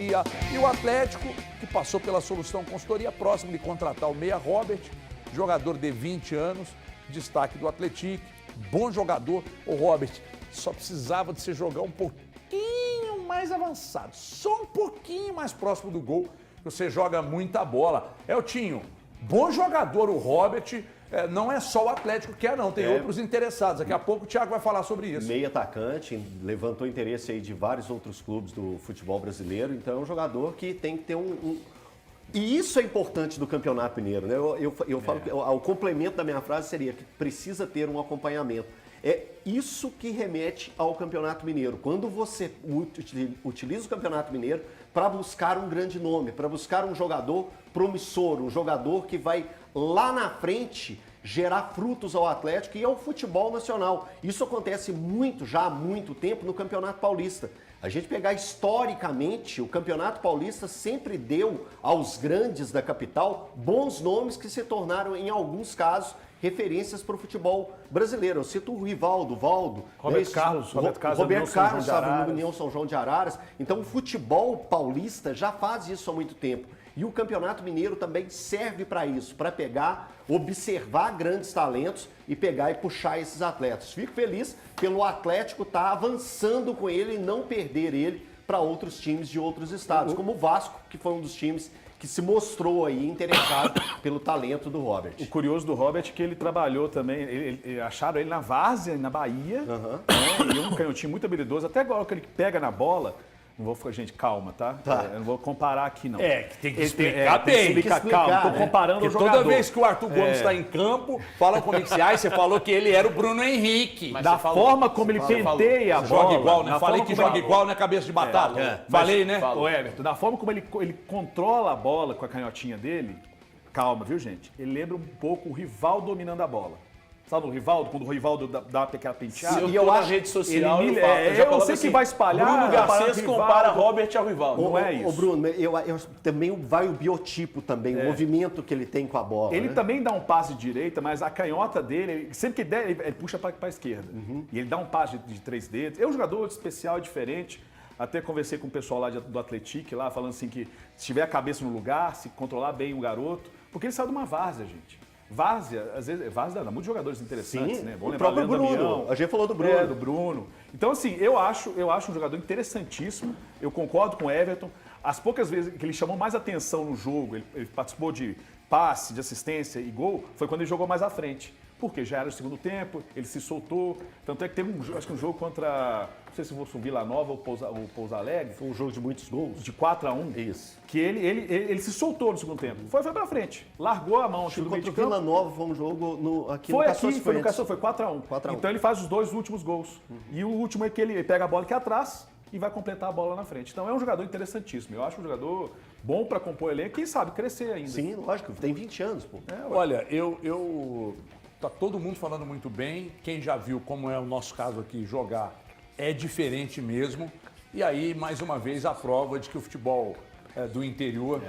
E o Atlético, que passou pela solução consultoria, próximo de contratar o Meia Robert, jogador de 20 anos, destaque do Atlético, bom jogador. O Robert só precisava de se jogar um pouquinho mais avançado, só um pouquinho mais próximo do gol, que você joga muita bola. Eltinho, bom jogador o Robert. Não é só o Atlético que não, tem outros interessados. Daqui a pouco o Thiago vai falar sobre isso. Meio atacante, levantou interesse aí de vários outros clubes do futebol brasileiro, então é um jogador que tem que ter E isso é importante do Campeonato Mineiro, né? Eu falo que o complemento da minha frase seria que precisa ter um acompanhamento. É isso que remete ao Campeonato Mineiro. Quando você utiliza o Campeonato Mineiro para buscar um grande nome, para buscar um jogador promissor, um jogador que vai lá na frente gerar frutos ao Atlético e ao futebol nacional. Isso acontece já há muito tempo no Campeonato Paulista. A gente pegar historicamente, o Campeonato Paulista sempre deu aos grandes da capital bons nomes que se tornaram, em alguns casos, referências para o futebol brasileiro. Eu cito o Rivaldo, Valdo, Roberto Carlos estava no União São João de Araras. Então o futebol paulista já faz isso há muito tempo. E o Campeonato Mineiro também serve para isso, para pegar, observar grandes talentos e pegar e puxar esses atletas. Fico feliz pelo Atlético estar avançando com ele e não perder ele para outros times de outros estados, como o Vasco, que foi um dos times que se mostrou aí interessado pelo talento do Robert. O curioso do Robert é que ele trabalhou também, acharam ele na Várzea, na Bahia, né? E um canhotinho muito habilidoso, até agora que ele pega na bola. Não vou ficar, gente, calma, tá? Eu não vou comparar aqui, não. Tem que explicar bem. Tem que explicar, calma. Estou comparando o jogador. Toda vez que o Arthur Gomes está em campo, fala comigo assim, você falou que ele era o Bruno Henrique. Mas da forma como ele penteia a bola. Joga igual, né? Falei que joga igual, né? Cabeça de batata. Falei, né? Ô, Everton, da forma como ele controla a bola com a canhotinha dele, calma, viu, gente? Ele lembra um pouco o rival dominando a bola. Sabe o Rivaldo, quando o Rivaldo dá aquela penteada? E eu na rede social eu sei que vai espalhar. Bruno Garcês compara Robert ao Rivaldo. Não é isso. Ô Bruno, eu também vai o biotipo também, o movimento que ele tem com a bola. Ele também dá um passe de direita, mas a canhota dele, sempre que der, ele puxa para a esquerda. E ele dá um passe de 3 dedos. É um jogador especial, diferente. Até conversei com o pessoal lá do Atlético, lá falando assim que se tiver a cabeça no lugar, se controlar bem o garoto, porque ele saiu de uma várzea, gente. Várzea, às vezes, Várzea dá muitos jogadores interessantes, sim, né? O próprio Bruno, a gente falou do Bruno. Do Bruno. Então, assim, eu acho um jogador interessantíssimo, eu concordo com o Everton. As poucas vezes que ele chamou mais atenção no jogo, ele participou de passe, de assistência e gol, foi quando ele jogou mais à frente. Porque já era o segundo tempo, ele se soltou. Tanto é que teve um jogo contra, não sei se fosse o Vila Nova ou o Pouso Alegre. Foi um jogo de muitos gols. De 4-1. Isso. Que ele se soltou no segundo tempo. Foi pra frente. Largou a mão. Acho que contra o Vila Nova foi um jogo aqui foi no aqui, foi no Caçador, foi 4-1. Então ele faz os 2 últimos gols. E o último é que ele pega a bola aqui atrás e vai completar a bola na frente. Então é um jogador interessantíssimo. Eu acho um jogador bom para compor o elenco, quem sabe crescer ainda. Sim, lógico, tem 20 anos, pô. Olha, tá todo mundo falando muito bem. Quem já viu como é o nosso caso aqui jogar é diferente mesmo. E aí, mais uma vez, a prova de que o futebol do interior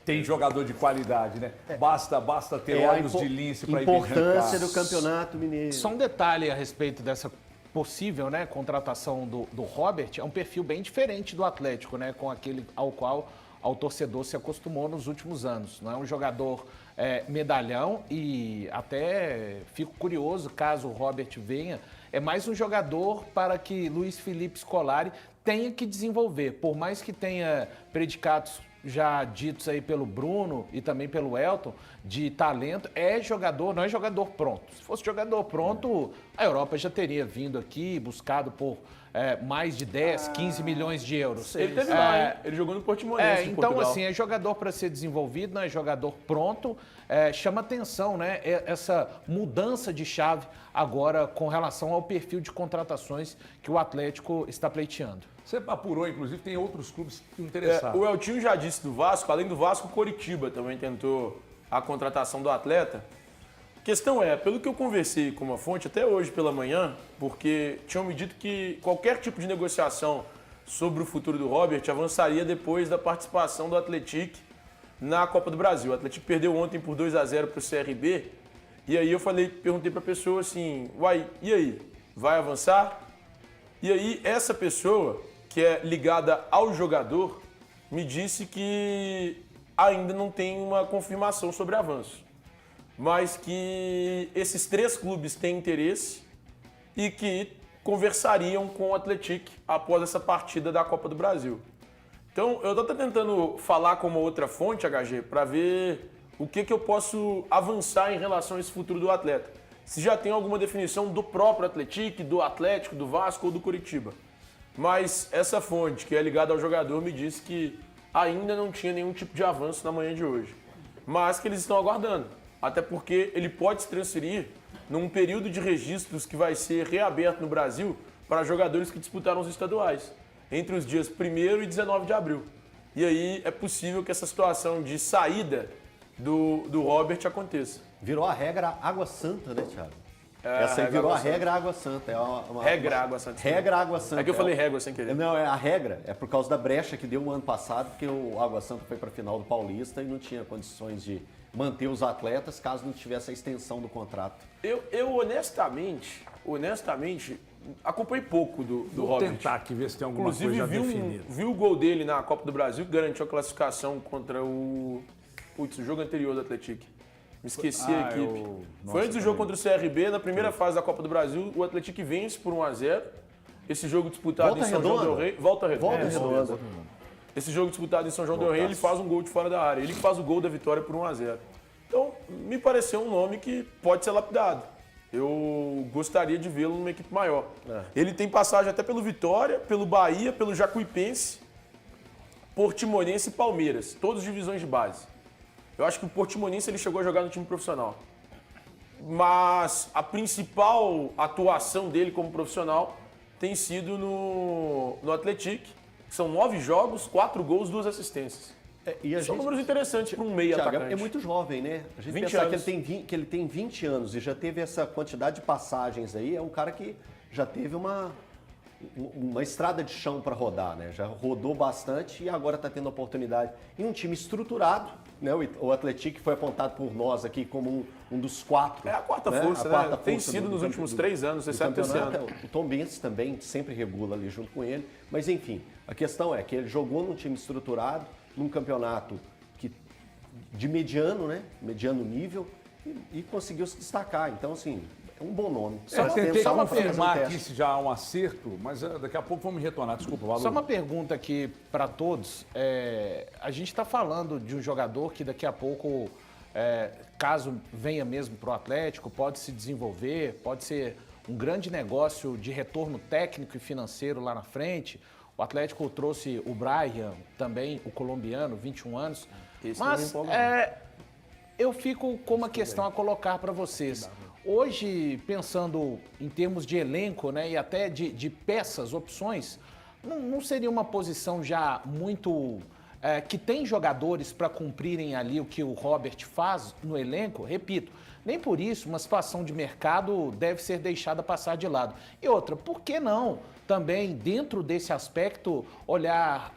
tem jogador de qualidade, né? Basta ter olhos de lince para ir brincar. Importância do Campeonato Mineiro. Só um detalhe a respeito dessa possível, né, contratação do Robert, é um perfil bem diferente do Atlético, né, com aquele ao qual o torcedor se acostumou nos últimos anos. Não é um jogador medalhão e até fico curioso caso o Robert venha. É mais um jogador para que Luiz Felipe Scolari tenha que desenvolver. Por mais que tenha predicados já ditos aí pelo Bruno e também pelo Elton, de talento, não é jogador pronto. Se fosse jogador pronto, a Europa já teria vindo aqui, buscado por mais de 10, 15 milhões de euros. Ele teve lá, hein? Ele jogou no Portimonense Então, Portugal. Assim, é jogador para ser desenvolvido, não é jogador pronto. Chama atenção, né? Essa mudança de chave agora com relação ao perfil de contratações que o Atlético está pleiteando. Você apurou, inclusive, tem outros clubes interessados. O Eltinho já disse do Vasco, além do Vasco, o Coritiba também tentou a contratação do atleta. A questão é, pelo que eu conversei com uma fonte até hoje pela manhã, porque tinham me dito que qualquer tipo de negociação sobre o futuro do Robert avançaria depois da participação do Atlético na Copa do Brasil. O Atlético perdeu ontem por 2-0 para o CRB, e aí eu perguntei para a pessoa assim, e aí, vai avançar? E aí essa pessoa, que é ligada ao jogador, me disse que ainda não tem uma confirmação sobre avanço, mas que esses 3 clubes têm interesse e que conversariam com o Atlético após essa partida da Copa do Brasil. Então, eu estou tentando falar com uma outra fonte, HG, para ver o que eu posso avançar em relação a esse futuro do atleta. Se já tem alguma definição do próprio Atlético, do Atlético, do Vasco ou do Coritiba. Mas essa fonte, que é ligada ao jogador, me disse que ainda não tinha nenhum tipo de avanço na manhã de hoje. Mas que eles estão aguardando. Até porque ele pode se transferir num período de registros que vai ser reaberto no Brasil para jogadores que disputaram os estaduais, entre os dias 1º e 19 de abril. E aí é possível que essa situação de saída do Robert aconteça. Virou a regra Água Santa, né, Thiago? Essa aí virou a regra Água Santa. Regra Água Santa. Regra Água Santa. É que eu falei régua sem querer. Não, é a regra. É por causa da brecha que deu o ano passado, porque o Água Santa foi para a final do Paulista e não tinha condições de manter os atletas caso não tivesse a extensão do contrato. Eu honestamente, acompanhei pouco do Vou Robert. tentar aqui ver se tem alguma Inclusive, coisa definida. vi o gol dele na Copa do Brasil, que garantiu a classificação contra o jogo anterior do Atlético. Me esqueci a equipe. Foi antes do jogo contra o CRB, na primeira fase da Copa do Brasil, o Atlético vence por 1-0. Esse jogo disputado em São João del Rei. Volta Redonda. Esse jogo disputado em São João del Rei, ele faz um gol de fora da área. Ele que faz o gol da vitória por 1-0. Então, me pareceu um nome que pode ser lapidado. Eu gostaria de vê-lo numa equipe maior. Ele tem passagem até pelo Vitória, pelo Bahia, pelo Jacuipense, Portimonense e Palmeiras. Todas divisões de base. Eu acho que o Portimonense ele chegou a jogar no time profissional. Mas a principal atuação dele como profissional tem sido no Atlético. São 9 jogos, 4 gols, 2 assistências. São números interessantes para um meio Thiago, atacante. é muito jovem, né? A gente 20 pensar anos. que ele tem 20 anos e já teve essa quantidade de passagens aí, é um cara que já teve uma estrada de chão para rodar, né? Já rodou bastante e agora está tendo a oportunidade em um time estruturado, né? O Atlético foi apontado por nós aqui como um dos 4. É a quarta força, né? Tem sido nos últimos 3 anos, exceto esse ano. O Tom Benz também sempre regula ali junto com ele. Mas enfim, a questão é que ele jogou num time estruturado, num campeonato de mediano, né? Mediano nível e conseguiu se destacar. Então, assim, é um bom nome. Eu tentei Só pra fazer um confirmar teste. aqui se já há um acerto, mas daqui a pouco vamos retornar. Desculpa, Valor. Só uma pergunta aqui para todos. A gente está falando de um jogador que daqui a pouco, caso venha mesmo para o Atlético, pode se desenvolver, pode ser um grande negócio de retorno técnico e financeiro lá na frente. O Atlético trouxe o Brian também, o colombiano, 21 anos. Mas eu fico com uma questão a colocar para vocês. Hoje, pensando em termos de elenco, né, e até de peças, opções, não seria uma posição já muito... que tem jogadores para cumprirem ali o que o Robert faz no elenco? Repito, nem por isso uma situação de mercado deve ser deixada passar de lado. E outra, por que não também, dentro desse aspecto, olhar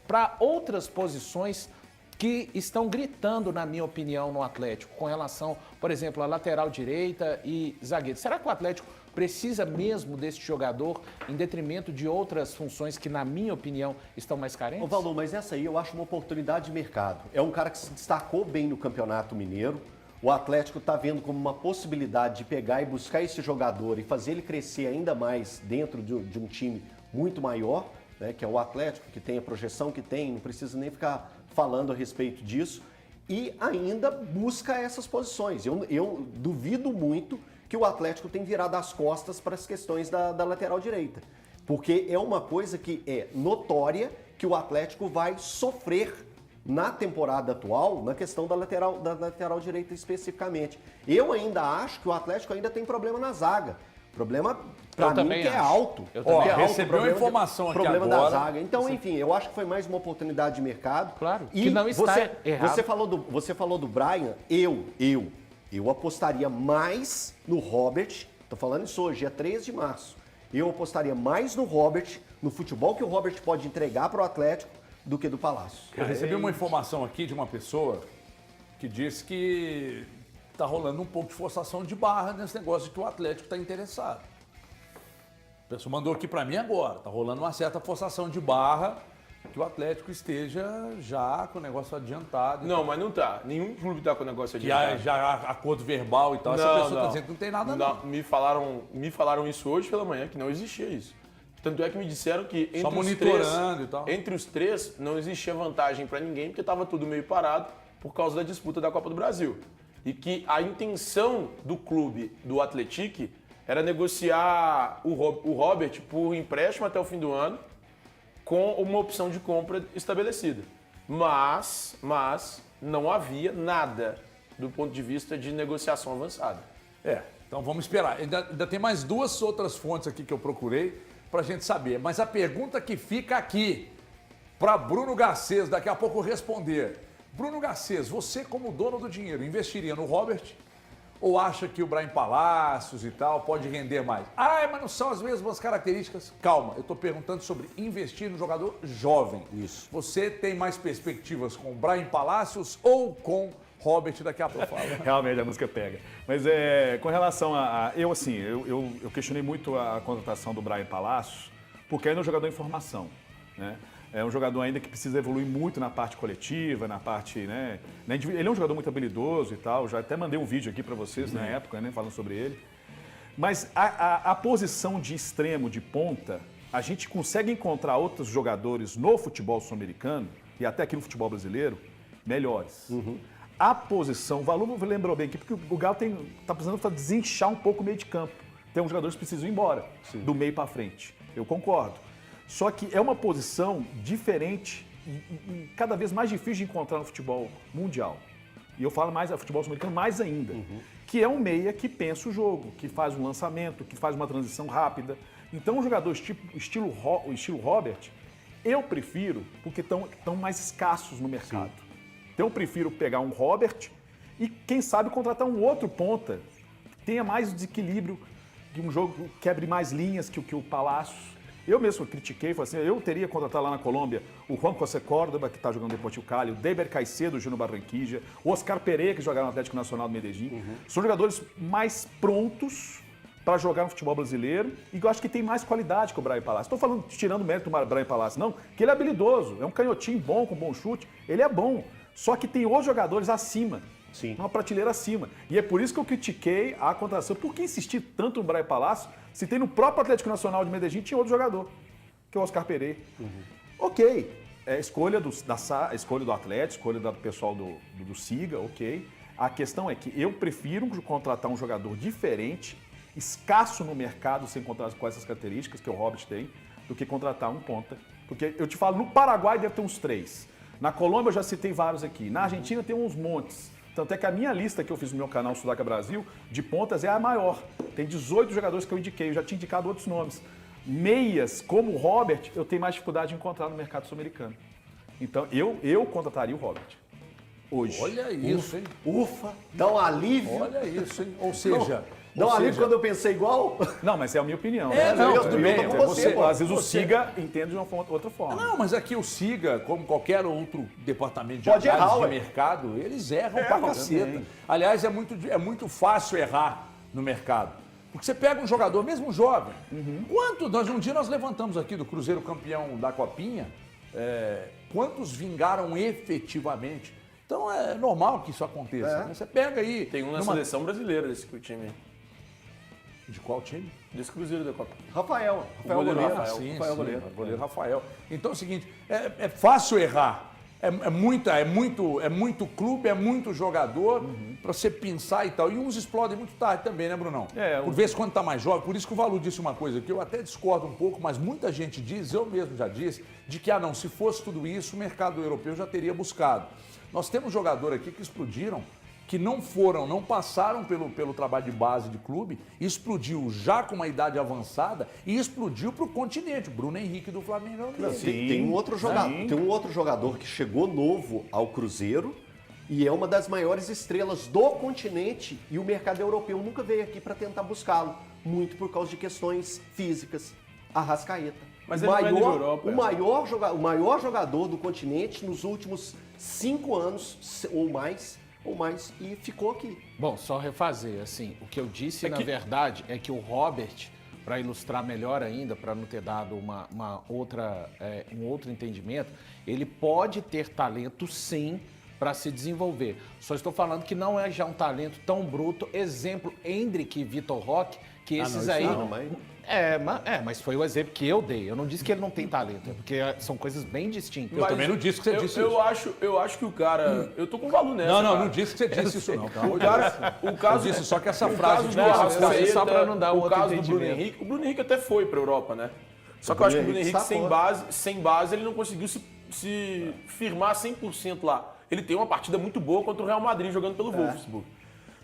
para outras posições que estão gritando, na minha opinião, no Atlético, com relação, por exemplo, à lateral direita e zagueiro. Será que o Atlético precisa mesmo desse jogador em detrimento de outras funções que, na minha opinião, estão mais carentes? Ô, Valor, mas essa aí eu acho uma oportunidade de mercado. É um cara que se destacou bem no Campeonato Mineiro. O Atlético está vendo como uma possibilidade de pegar e buscar esse jogador e fazer ele crescer ainda mais dentro de um time muito maior, né, que é o Atlético, que tem a projeção que tem, não precisa nem ficar falando a respeito disso, e ainda busca essas posições. Eu duvido muito que o Atlético tenha virado as costas para as questões da lateral direita, porque é uma coisa que é notória que o Atlético vai sofrer na temporada atual, na questão da lateral direita especificamente. Eu ainda acho que o Atlético ainda tem problema na zaga. Problema, pra mim, que é alto. Recebeu uma informação aqui problema agora. da zaga. Então, enfim, eu acho que foi mais uma oportunidade de mercado. Claro, e que não está errado. Você falou do Brian, eu apostaria mais no Robert, tô falando isso hoje, é 13 de março. Eu apostaria mais no Robert, no futebol que o Robert pode entregar para o Atlético, do que do Palácio. Eu recebi uma informação aqui de uma pessoa que disse que está rolando um pouco de forçação de barra nesse negócio de que o Atlético está interessado. A pessoa mandou aqui para mim agora, está rolando uma certa forçação de barra que o Atlético esteja já com o negócio adiantado. Não, mas não tá. Nenhum clube tá com o negócio Que adiantado. já há acordo verbal e tal. Essa pessoa está dizendo que não tem nada, não. Me falaram isso hoje pela manhã, que não existia isso. Tanto é que me disseram que Só monitorando e tal. entre os três não existia vantagem para ninguém, porque estava tudo meio parado por causa da disputa da Copa do Brasil. E que a intenção do clube, do Atlético, era negociar o Robert por empréstimo até o fim do ano, com uma opção de compra estabelecida. Mas não havia nada do ponto de vista de negociação avançada. Então vamos esperar. Ainda tem mais 2 outras fontes aqui que eu procurei para a gente saber. Mas a pergunta que fica aqui, para Bruno Garcês, daqui a pouco responder. Bruno Garcês, você como dono do dinheiro, investiria no Robert? Ou acha que o Brahim Palácios e tal pode render mais? Mas não são as mesmas características. Calma, eu estou perguntando sobre investir no jogador jovem. Isso. Você tem mais perspectivas com o Brahim Palácios ou com Robert? Daqui a pouco eu falo. Realmente a música pega. Mas com relação eu questionei muito a contratação do Brahim Palácios, porque ainda é um jogador em formação, né? É um jogador ainda que precisa evoluir muito na parte coletiva, na parte, né? Ele é um jogador muito habilidoso e tal. Já até mandei um vídeo aqui para vocês na época, né? Falando sobre ele. Mas a posição de extremo, de ponta, a gente consegue encontrar outros jogadores no futebol sul-americano e até aqui no futebol brasileiro melhores. A posição, o Valu lembrou bem aqui, porque o Galo está precisando desinchar um pouco o meio de campo. Tem uns jogadores que precisam ir embora, do meio para frente. Eu concordo. Só que é uma posição diferente e cada vez mais difícil de encontrar no futebol mundial. E eu falo mais, futebol sul-americano mais ainda. Que é um meia que pensa o jogo, que faz um lançamento, que faz uma transição rápida. Então, um jogador estilo Robert, eu prefiro, porque estão mais escassos no mercado. Então, eu prefiro pegar um Robert e, quem sabe, contratar um outro ponta, que tenha mais desequilíbrio, que um jogo quebre mais linhas que o Palácios. Eu mesmo critiquei, falei assim, eu teria contratado lá na Colômbia o Juan José Córdoba, que está jogando no Deportivo Cali, o Deber Caicedo, do Júnior Barranquilla, o Oscar Pereira, que jogaram no Atlético Nacional do Medellín. São jogadores mais prontos para jogar no futebol brasileiro e eu acho que tem mais qualidade que o Brahim Palácio. Estou falando, tirando o mérito do Brahim Palácio, não, que ele é habilidoso, é um canhotinho bom, com bom chute, ele é bom. Só que tem outros jogadores acima. Sim. Uma prateleira acima. E é por isso que eu critiquei a contratação. Por que insistir tanto no Brahim Palácio se tem no próprio Atlético Nacional de Medellín tinha outro jogador, que é o Oscar Pereira. Ok, é escolha do Atlético, escolha do pessoal do Siga, ok. A questão é que eu prefiro contratar um jogador diferente, escasso no mercado, sem contratar com essas características que o Robert tem, do que contratar um ponta. Porque eu te falo, no Paraguai deve ter uns 3. Na Colômbia eu já citei vários aqui. Na Argentina tem uns montes. Tanto é que a minha lista que eu fiz no meu canal Sudaca Brasil, de pontas, é a maior. Tem 18 jogadores que eu indiquei, eu já tinha indicado outros nomes. Meias, como o Robert, eu tenho mais dificuldade de encontrar no mercado sul-americano. Então, eu contrataria o Robert. Hoje. Olha isso, hein? Ufa, dá um alívio. Olha isso, hein? Ou seja... Dá um alívio quando eu pensei igual. Não, mas é a minha opinião. Tudo bem. tô com você, pô. Às vezes o Siga entende de uma outra forma. Não, mas aqui o Siga, como qualquer outro departamento de Pode análise errar, de ué. mercado, eles erram pra caceta. Aliás, é muito fácil errar no mercado. Porque você pega um jogador, mesmo jovem, um dia nós levantamos aqui do Cruzeiro campeão da Copinha, quantos vingaram efetivamente? Então é normal que isso aconteça. Né? Você pega aí... Tem um na seleção brasileira desse time. De qual time? Desse Cruzeiro da Copa. Rafael Goleiro Goleiro. Rafael. Sim, Rafael sim, Goleiro. goleiro Rafael. Então é o seguinte, é fácil errar. É muito clube, é muito jogador para você pensar e tal. E uns explodem muito tarde também, né, Brunão? Por vezes quando tá mais jovem. Por isso que o Valu disse uma coisa que eu até discordo um pouco, mas muita gente diz, eu mesmo já disse, de que, não, se fosse tudo isso, o mercado europeu já teria buscado. Nós temos jogador aqui que explodiram, que não passaram pelo trabalho de base de clube, explodiu já com uma idade avançada e explodiu para o continente. Bruno Henrique do Flamengo. Tem um outro jogador que chegou novo ao Cruzeiro e é uma das maiores estrelas do continente e o mercado europeu nunca veio aqui para tentar buscá-lo, muito por causa de questões físicas. Arrascaeta. Mas ele não é nível Europa. O maior jogador do continente nos últimos 5 anos ou mais, e ficou aqui. Bom, só refazer, assim, o que eu disse, na verdade, é que o Robert, para ilustrar melhor ainda, para não ter dado um outro entendimento, ele pode ter talento sim para se desenvolver. Só estou falando que não é já um talento tão bruto. Exemplo, Endrick e Vitor Roque, que esses aí... Não, mas... mas foi o exemplo que eu dei. Eu não disse que ele não tem talento, porque são coisas bem distintas. Eu também não disse que você disse isso. Eu acho que o cara... Eu tô com o Valu nessa, Não, cara. não disse que você disse isso, não. Tá? O caso Eu disse só que essa o frase caso de do que Arrascaeta, só pra não dar o outro caso do Bruno entendimento. Henrique. O Bruno Henrique até foi pra Europa, né? Só que eu acho que o Bruno Henrique sem base, ele não conseguiu se firmar 100% lá. Ele tem uma partida muito boa contra o Real Madrid jogando pelo Wolfsburg.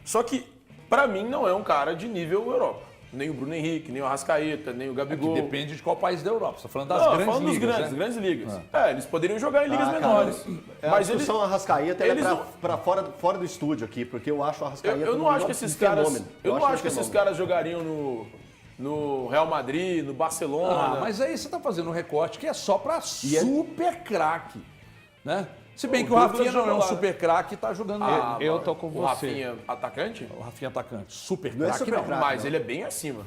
Só que, pra mim, não é um cara de nível Europa. Nem o Bruno Henrique, nem o Arrascaeta, nem o Gabigol. Depende de qual país da Europa. Você está falando das Não, grandes falando ligas, das né? grandes ligas. Eles poderiam jogar em ligas menores. A discussão Arrascaeta é eles pra fora do estúdio aqui, porque eu acho o Arrascaeta Eu não acho que esses caras. fenômeno. Eu não acho que esses caras jogariam no Real Madrid, no Barcelona. Mas aí você está fazendo um recorte que é só para super craque, né? Se bem que o Douglas Rafinha não é um jogou lá, super craque e está jogando Eu tô com O você. Rafinha, atacante? O Rafinha atacante. Super Não é craque super não. craque. Mas ele é bem acima.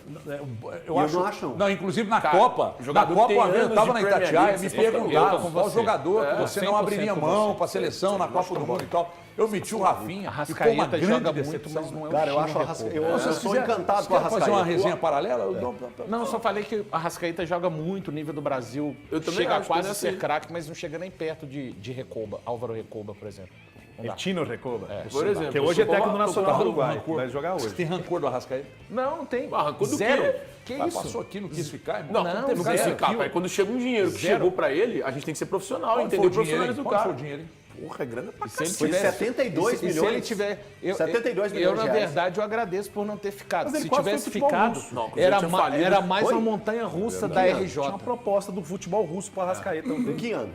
Eu não acho, não. Não, inclusive na Cara, Copa. Na jogador Copa, tem uma vez eu anos estava de na Premier Itatiaia, League, me vocês estão- perguntaram eu tô com qual você. jogador que você não 100% abriria com mão você. para a seleção na Copa do Mundo e tal. Eu meti o Rafinha. E ficou uma Arrascaeta grande joga muito, decepção. mas não é um Cara, eu time acho o Arrascaeta... Recoba. Eu Se sou quiser- encantado se com o quer fazer uma Arrascaeta. resenha paralela? Eu dou- Não, eu só falei que o Arrascaeta joga muito, o nível do Brasil Eu também chega a acho, quase mas ser assim- craque, mas não chega nem perto de Recoba, Álvaro Recoba, por exemplo. Não dá. El Tino Recoba. Por exemplo. Que hoje é eu sou técnico do com- Nacional do tô com- Uruguai. Vai jogar Você hoje. tem rancor do Arrascaeta? Não tem. Arrancou do Zero. quê? Que Mas isso? passou aqui, não quis ficar, irmão. Não, Não, não zero. quis ficar, pai. Quando chega um dinheiro que Zero. chegou pra ele, a gente tem que ser profissional, Quanto entender foi o o dinheiro, hein? profissionalismo do Quanto foi cara. o dinheiro, hein? Porra, é grana pra Se ele cacete. Foi tivesse- 72 e se milhões. ele tiver, 72 eu milhões na de reais. verdade, eu agradeço por não ter ficado. Mas ele Se quase tivesse foi futebol ficado, russo. Não, o Cruzeiro tinha falido. era mais Foi? uma montanha russa da Tinha RJ. uma proposta do futebol russo pro Arrascaeta. Não Em tem? que ano?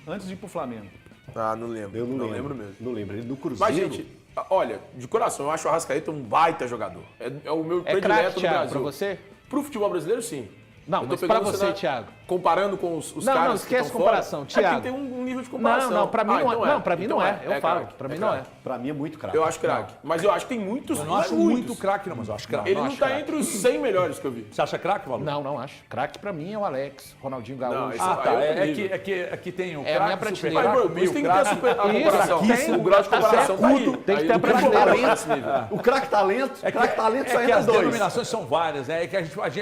Antes de ir pro Flamengo. Ah, não lembro. Eu não lembro mesmo. Não lembro. Ele no Cruzeiro... Mas, gente, olha, de coração, eu acho o Arrascaeta um baita jogador. É o meu É predileto craque, do Thiago, Brasil. pra você? Pro futebol brasileiro, sim. Não, Eu tô mas pra pegando o você, cenário- Thiago. Comparando com os Não, caras não, que esquece estão comparação, fora, Thiago. É que tem um nível de comparação. Não, pra mim não é. então Não, pra mim Então não é. Eu falo. craque, Pra mim não é. craque. Pra mim é muito craque. Eu acho craque. Mas eu acho que tem muitos. Eu não acho muito craque, não, mas eu acho craque. Ele não acho tá craque. entre os 100 melhores que eu vi. Você acha craque, Valor? Não acho. Craque pra mim é o Alex, Ronaldinho Não, Gaúcho. esse- Ah, tá. Aí é É outro nível. que tem o É a minha craque, super prateleira. Mas, craque, mano, por isso tem que ter craque. a comparação. Isso, O grau de comparação tá aí. tem que Aí ter a o cara prateleira. tá nesse nível. O craque talento, craque talento só É que entra as dois. denominações são várias, né? É que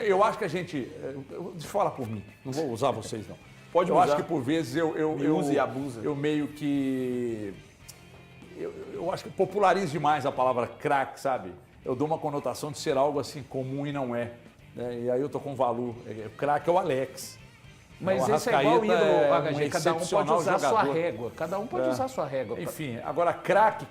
eu acho que a gente... Deixa eu falar por mim, não vou usar vocês, não. Pode eu usar. acho que por vezes Me usa e abusa. eu meio que... Eu acho que popularizo demais a palavra craque, sabe? Eu dou uma conotação de ser algo assim comum e não é. Né? E aí eu tô com valor. O craque é o Alex. Mas O esse é igual o Arrascaeta ídolo, é HG. um Cada um pode excepcional usar a sua jogador. régua. Cada um pode usar a sua régua. Enfim, agora craque,